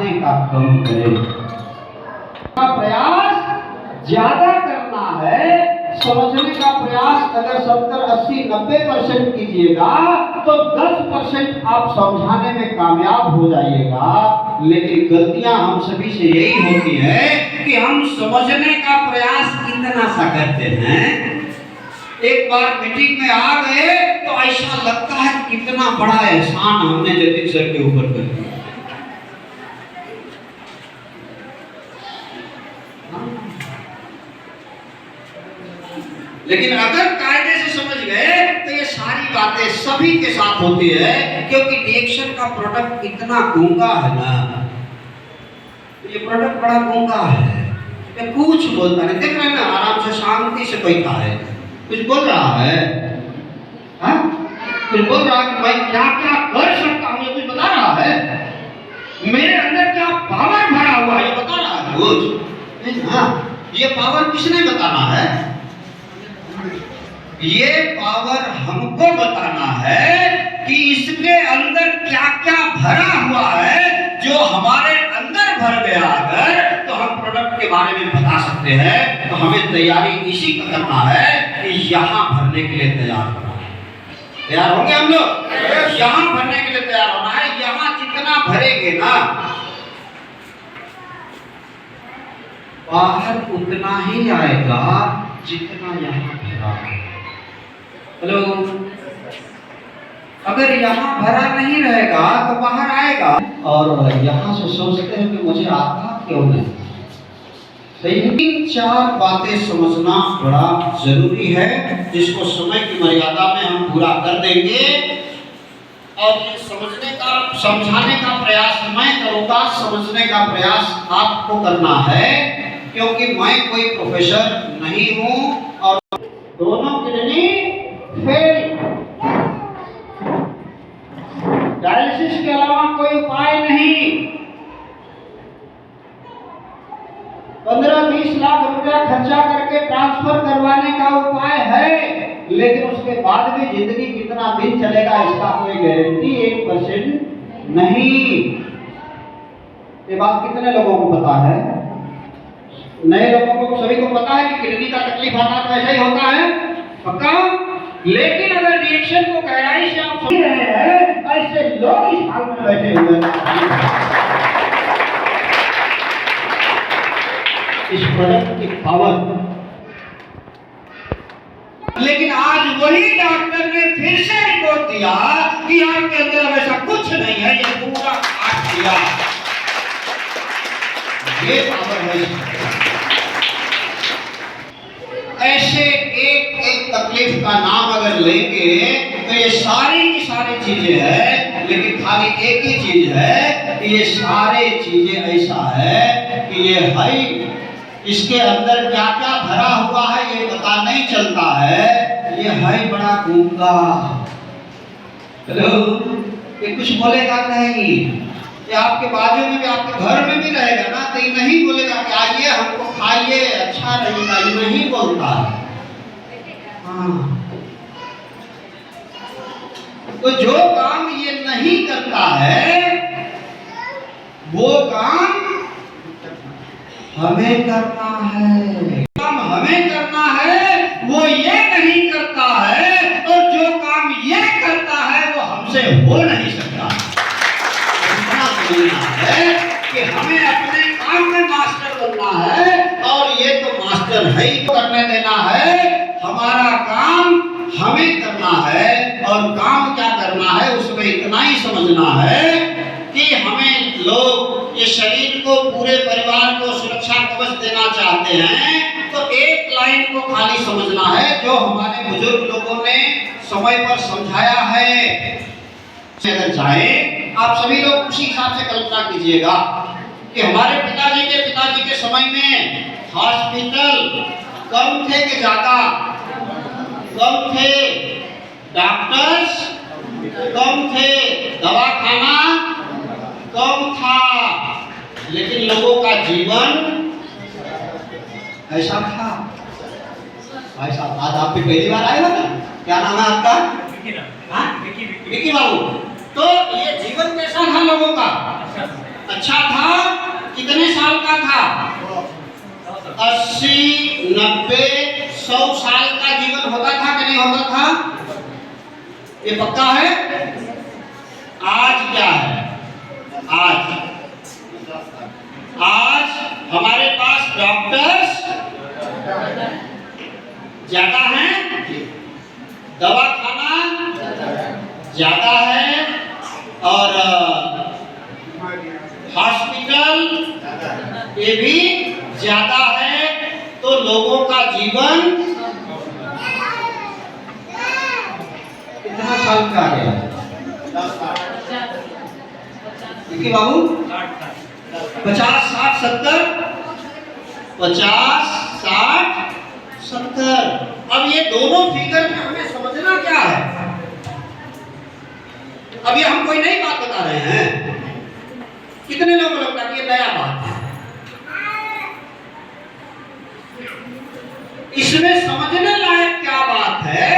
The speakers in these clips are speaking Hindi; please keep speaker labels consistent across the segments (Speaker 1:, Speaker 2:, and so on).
Speaker 1: समझाने का कम करें। प्रयास ज्यादा करना है, समझने का प्रयास अगर 70, 80, 90% कीजिएगा तो 10% आप समझाने में कामयाब हो जाइएगा। लेकिन गलतियां हम सभी से यही होती है कि हम समझने का प्रयास कितना सा करते हैं। एक बार मीटिंग में आ गए तो ऐसा लगता है कितना बड़ा एहसान हमने जतिन सर के ऊपर कर दिया। लेकिन अगर कायदे से समझ गए तो ये सारी बातें सभी के साथ होती है, क्योंकि रिएक्शन का प्रोडक्ट इतना गूंगा है ना, ये प्रोडक्ट बड़ा गूंगा है, ये कुछ बोलता नहीं। देख रहे हैं ना, आराम से शांति से बैठा है, कुछ बोल रहा है, हाँ? कुछ बोल रहा है कि मैं क्या क्या कर सकता हूँ, ये कुछ बता रहा है, मेरे अंदर क्या पावर भरा हुआ है ये बता रहा है कुछ। हाँ, ये पावर किसने बताना है? ये पावर हमको बताना है कि इसके अंदर क्या क्या भरा हुआ है। जो हमारे अंदर भर गया अगर, तो हम प्रोडक्ट के बारे में बता सकते हैं। तो हमें तैयारी इसी का करना है कि यहाँ भरने के लिए तैयार होना है। तैयार होंगे हम लोग? यहाँ भरने के लिए तैयार होना है। यहाँ जितना भरेंगे ना, बाहर उतना ही आएगा जितना यहाँ भरा है। हेलो, अगर यहाँ भरा नहीं रहेगा तो बाहर आएगा। और यहाँ से सोचते हैं कि मुझे आता क्यों नहीं। तीन चार बातें समझना बड़ा जरूरी है, जिसको समय की मर्यादा में हम पूरा कर देंगे। और ये समझने का, समझाने का प्रयास मैं करूँगा, समझने का प्रयास आपको करना है, क्योंकि मैं कोई प्रोफेसर नहीं हूँ। और दोनों किडनी फेल, डायलिसिस के अलावा कोई उपाय नहीं। 15-20 लाख रुपया खर्चा करके ट्रांसफर करवाने का उपाय है, लेकिन उसके बाद भी जिंदगी कितना दिन चलेगा इसका कोई गारंटी 1% नहीं। ये बात कितने लोगों को पता है? नए लोगों को, सभी को पता है कि किडनी का तकलीफ आता है तो ऐसा ही होता है, पक्का। लेकिन अगर रिएक्शन को गहराई से आप समझ रहे हैं, ऐसे लोग इस हाल में बैठे हुए हैं। इस प्रोडक्ट की पावर। लेकिन आज वही डॉक्टर ने फिर से रिपोर्ट दिया कि आपके अंदर अब ऐसा कुछ नहीं है, ये पूरा काट दिया। ये पावर है। ऐसे एक एक तकलीफ का नाम अगर लेंगे तो ये सारी की सारी चीजें हैं, लेकिन खाली एक ही चीज है कि ये सारे चीजें ऐसा है कि ये है, इसके अंदर क्या क्या भरा हुआ है ये पता नहीं चलता है। ये है बड़ा गूंगा। हेलो, ये कुछ बोलेगा नहीं। ये आपके बाजू में भी, आपके घर में भी रहेगा ना, तो ये नहीं बोलेगा कि आइए हमको खाइए, अच्छा रहेगा, ये नहीं बोलता है। हाँ, तो जो काम ये नहीं करता है वो काम हमें करना है। काम हमें करना है, वो ये नहीं करता है, और जो काम ये करता है वो हमसे हो नहीं सकता। है कि हमें अपने काम में मास्टर बनना है, और ये तो मास्टर है ही करने देना है। हमारा काम हमें करना है, और काम क्या करना है उसमें इतना ही समझना है कि हमें लोग ये शरीर को, पूरे परिवार को सुरक्षा कवच देना चाहते हैं, तो एक लाइन को खाली समझना है जो हमारे बुजुर्ग लोगों ने समय पर समझाया है। अगर चाहे आप सभी लोग उसी हिसाब से कल्पना कीजिएगा कि हमारे पिताजी के समय में हॉस्पिटल कम थे कि ज्यादा? कम थे। डॉक्टर्स कम थे, दवाखाना कम था, लेकिन लोगों का जीवन ऐसा था। भाई साहब, आज आप भी पहली बार आए हो ना? क्या नाम है आपका? विकी बाबू। तो ये जीवन कैसा था लोगों का? अच्छा था कितने साल का था? 80, 90, 100 साल का जीवन होता था कि नहीं होता था? ये पक्का है? आज क्या है? आज हमारे पास डॉक्टर्स ज्यादा हैं, दवाखाना ज्यादा है और हॉस्पिटल ये भी ज्यादा है, तो लोगों का जीवन कितना साल का आ गया? देखिए बाबू, 50, 60, 70, 50, 60, 70। अब ये दोनों फिगर में हमें समझना क्या है? अब ये हम कोई नई बात बता रहे हैं। कितने लोगों को लगता है ये नया बात है? इसमें समझने लायक क्या बात है?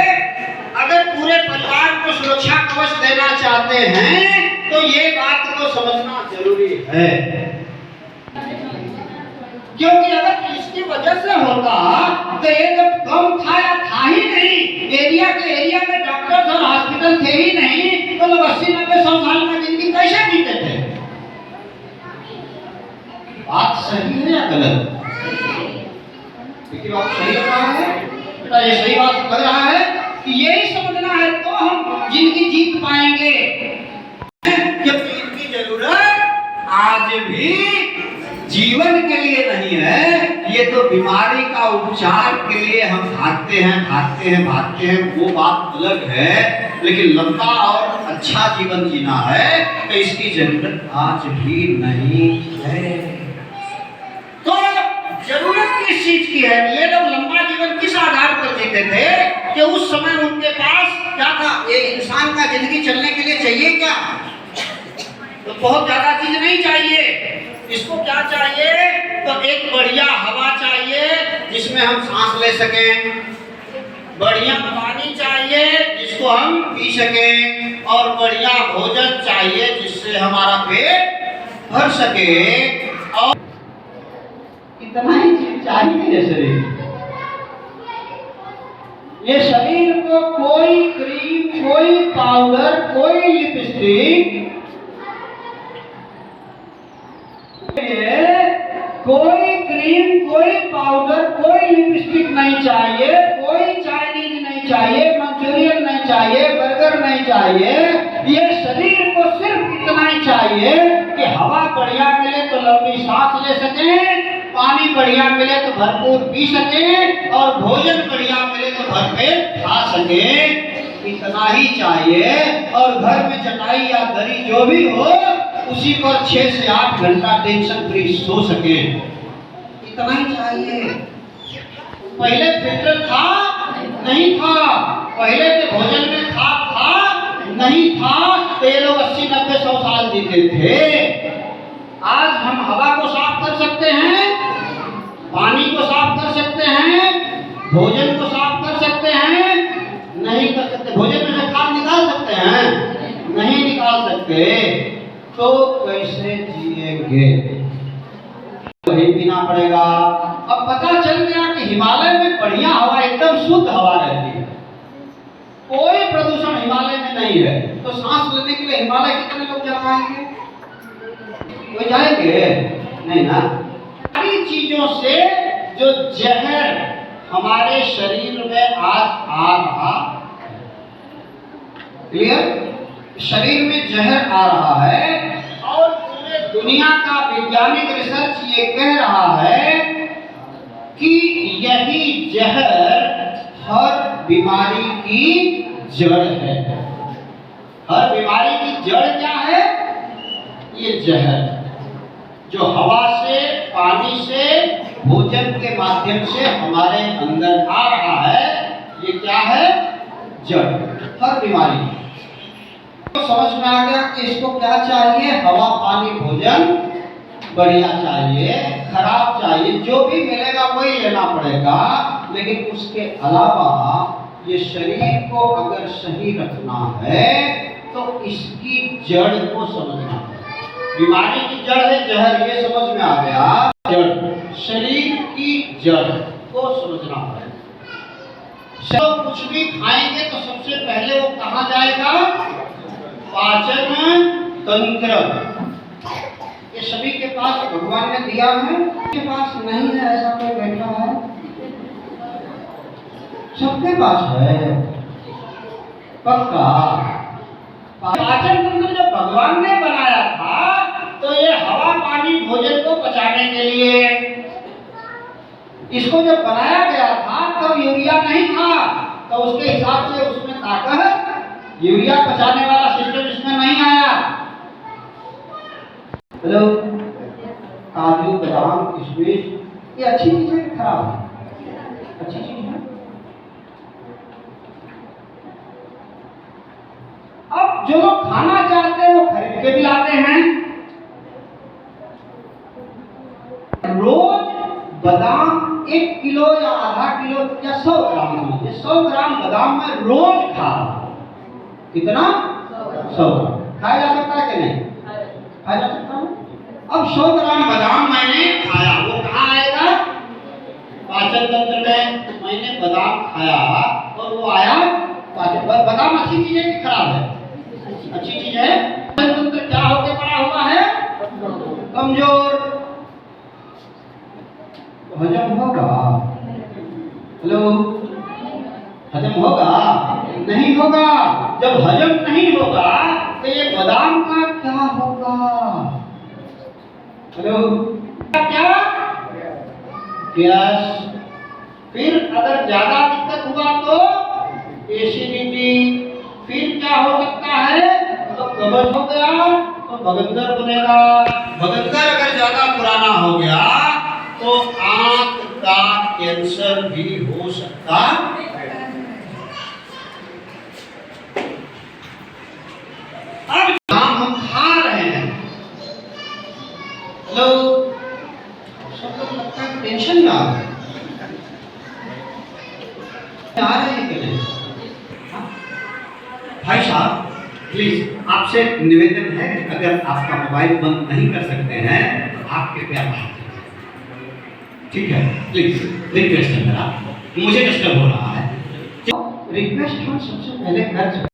Speaker 1: अगर पूरे परिवार को सुरक्षा कवच देना चाहते हैं तो ये बात को समझना जरूरी है, क्योंकि अगर इसकी वजह से होता तो ये जब कम था या था ही नहीं, एरिया में डॉक्टर्स और हॉस्पिटल थे ही नहीं, तो लोग 80, 90, 100 साल का जिंदगी कैसे जीते थे? बात सही है या गलत? बात सही लग रहा है बेटा, ये सही बात लग रहा है कि यही समझना है तो हम जिंदगी जीत पाएंगे। क्योंकि इनकी जरूरत आज भी जीवन के लिए नहीं है, ये तो बीमारी का उपचार के लिए हम भागते हैं, वो बात अलग है। लेकिन लंबा और अच्छा जीवन जीना है तो इसकी जरूरत आज भी नहीं है। तो जरूरत किस चीज की है? ये लोग लंबा जीवन किस आधार पर जीते थे कि उस समय उनके पास क्या था? एक इंसान का जिंदगी चलने के लिए चाहिए क्या? तो बहुत ज्यादा चीज नहीं चाहिए। इसको क्या चाहिए? तो एक बढ़िया हवा चाहिए जिसमें हम सांस ले सकें, बढ़िया पानी चाहिए जिसको हम पी सकें, और बढ़िया भोजन चाहिए जिससे हमारा पेट भर सके। और इतना ही चीज चाहिए ये शरीर। ये शरीर को कोई क्रीम, कोई पाउडर, कोई लिपस्टिक, कोई क्रीम, कोई पाउडर, कोई लिपस्टिक नहीं चाहिए, कोई चाइनीज नहीं चाहिए, मंचूरियन नहीं चाहिए, बर्गर नहीं चाहिए। ये शरीर को सिर्फ इतना ही चाहिए कि हवा बढ़िया मिले तो लंबी सांस ले सकें, पानी बढ़िया मिले तो भरपूर पी सके, और भोजन बढ़िया मिले तो भरपेट खा सके। इतना ही चाहिए। और घर में चटाई या दरी जो भी हो उसी पर 6 से 8 घंटा टेंशन फ्री सो सके, इतना ही चाहिए। पहले फिल्टर था नहीं था, पहले के भोजन में खाद था नहीं था, तो ये लोग 80, 90, 100 साल जीते थे। आज हम हवा को साफ कर सकते हैं, पानी को साफ कर सकते हैं, भोजन को साफ कर सकते हैं, नहीं कर सकते। भोजन में से खाद निकाल सकते हैं? नहीं निकाल सकते। तो कैसे जिएंगे? वही पीना पड़ेगा। अब पता चल गया कि हिमालय में बढ़िया हवा, एकदम शुद्ध हवा रहती है, कोई प्रदूषण हिमालय में नहीं है, तो सांस लेने के लिए हिमालय कितने लोग जा पाएंगे? कोई जाएंगे? नहीं ना। सारी चीजों से जो जहर हमारे शरीर में आज आ रहा, क्लियर? शरीर में जहर आ रहा है, और पूरे दुनिया का वैज्ञानिक रिसर्च ये कह रहा है कि यही जहर हर बीमारी की जड़ है। हर बीमारी की जड़ क्या है? ये जहर जो हवा से, पानी से, भोजन के माध्यम से हमारे अंदर आ रहा है, ये क्या है? जड़। हर बीमारी तो समझ में आ गया कि इसको क्या चाहिए? हवा, पानी, भोजन बढ़िया चाहिए, खराब चाहिए, जो भी मिलेगा वही लेना पड़ेगा। लेकिन उसके अलावा ये शरीर को अगर सही रखना है तो इसकी जड़ को समझना है। बीमारी की जड़ है जहर, ये समझ में आ गया। जड़, शरीर की जड़ को समझना है। सब कुछ भी खाएंगे तो सबसे पहले वो कहाँ जाएगा? पाचन तंत्र। ये सभी के पास भगवान ने दिया है, के पास नहीं है ऐसा कोई बैठा है? सबके पास है, पक्का। पाचन तंत्र जब भगवान ने बनाया था तो ये हवा पानी भोजन को पचाने के लिए, इसको जब बनाया गया था तब यूरिया नहीं था, तो उसके हिसाब से उसमें ताकत, यूरिया पचाने वाला सिस्टम इसमें नहीं आया। हेलो, काजू बादाम किशमिश ये अच्छी चीज है, खराब है? अच्छी चीज है। अब जो लोग खाना चाहते हैं वो खरीद के भी लाते हैं। रोज बादाम 1 किलो या आधा किलो या 100 ग्राम, 100 ग्राम बादाम में रोज खा, कितना? 100 ग्राम खाया जा सकता है कि नहीं? खाया जा सकता है। अब 100 ग्राम बादाम मैंने खाया, वो कहाँ आएगा? पाचन तंत्र में। मैंने बादाम खाया और वो आया पाचन। बादाम अच्छी चीज है कि खराब है? अच्छी चीज है। पाचन तंत्र क्या होके पड़ा हुआ है? कमजोर। हजम होगा? हेलो, हजम होगा? नहीं होगा। जब हजम नहीं होगा तो ये बादाम का क्या होगा? हेलो, क्या? गैस। फिर अगर ज्यादा दिक्कत हुआ तो एसिडिटी। फिर क्या हो सकता है? तो कब्ज हो गया तो भगंदर बनेगा। भगंदर अगर ज्यादा पुराना हो गया तो आंत का कैंसर भी हो सकता है। अब हम खा रहे हैं, हेलो, सब लोग लगता है टेंशन में आ रहे हैं कि नहीं? भाई साहब प्लीज आपसे निवेदन है, अगर आपका मोबाइल बंद नहीं कर सकते हैं तो आप कृपया बाहर, ठीक है? प्लीज रिक्वेस्ट है मेरा, मुझे डिस्टर्ब हो रहा है। रिक्वेस्ट हम सबसे पहले कर